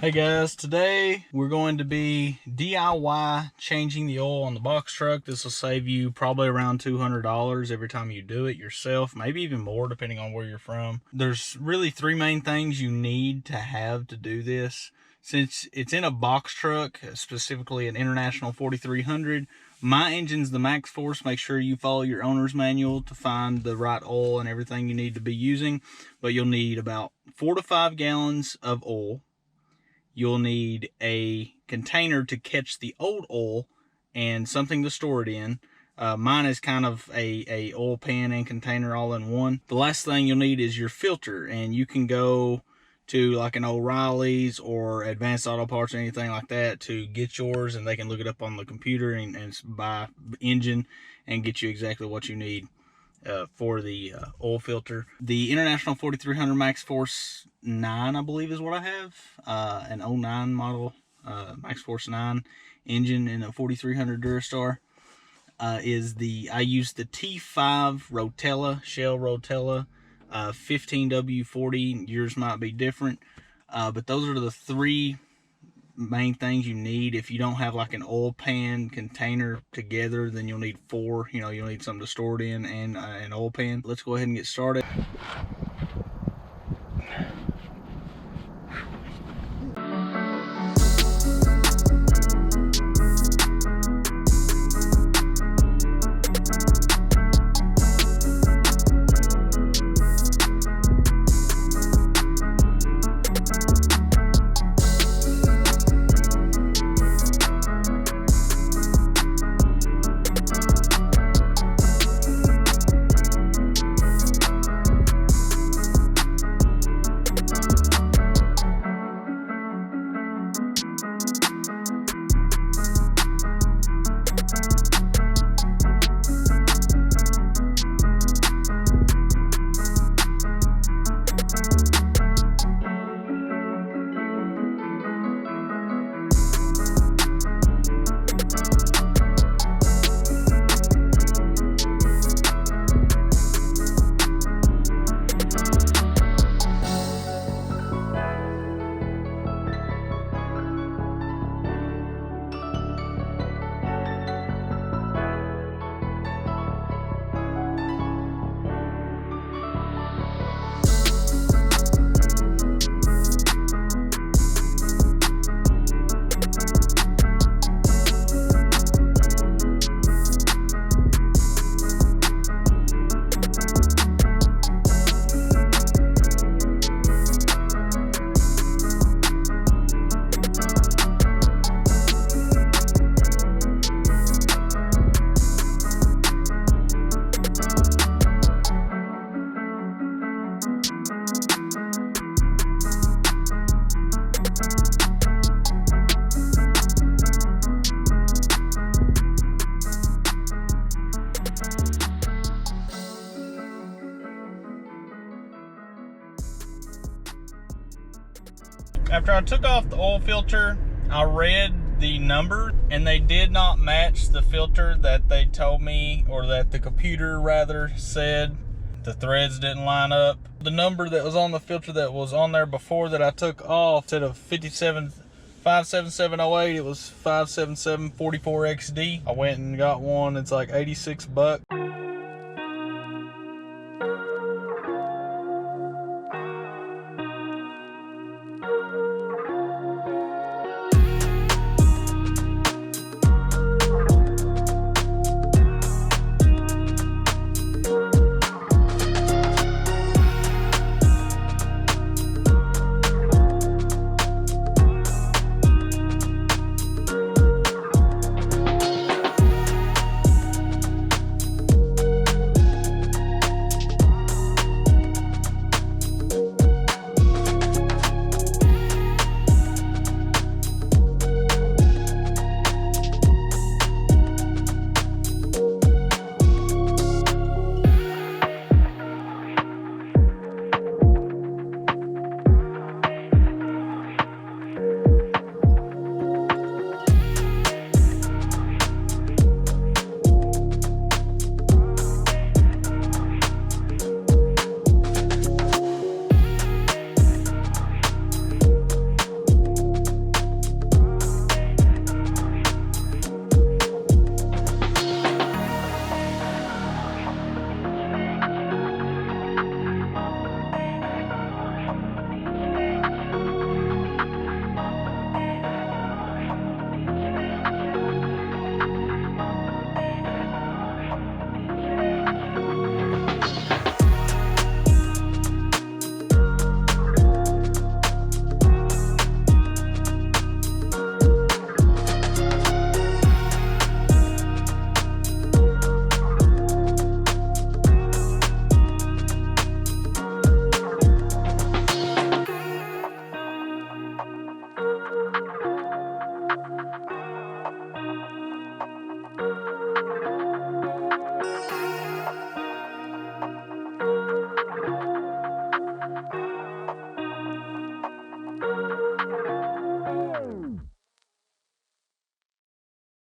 Hey guys, today we're going to be DIY changing the oil on the box truck. This will save you probably around $200 every time you do it yourself, maybe even more depending on where you're from. There's really three main things you need to have to do this. Since it's in a box truck, specifically an International 4300, my engine's the Maxxforce. Make sure you follow your owner's manual to find the right oil and everything you need to be using. But you'll need about 4 to 5 gallons of oil. You'll need a container to catch the old oil and something to store it in. Mine is kind of a oil pan and container all in one. The last thing you'll need is your filter, and you can go to like an O'Reilly's or Advanced Auto Parts or anything like that to get yours, and they can look it up on the computer and buy engine and get you exactly what you need for the oil filter. The International 4300 Maxxforce 9, I believe is what I have, an 09 model Maxxforce 9 engine in a 4300 Durastar. I use the T5 Rotella, Shell Rotella, 15W40. Yours might be different, but those are the three main things you need. If you don't have like an oil pan container together, then you'll need 4. You'll need something to store it in and an oil pan. Let's go ahead and get started. After I took off the oil filter, I read the number, and they did not match the filter that they told me, or that the computer rather said. The threads didn't line up. The number that was on the filter that was on there before that I took off, instead of 57708, it was 57744XD. I went and got one. It's like 86 bucks.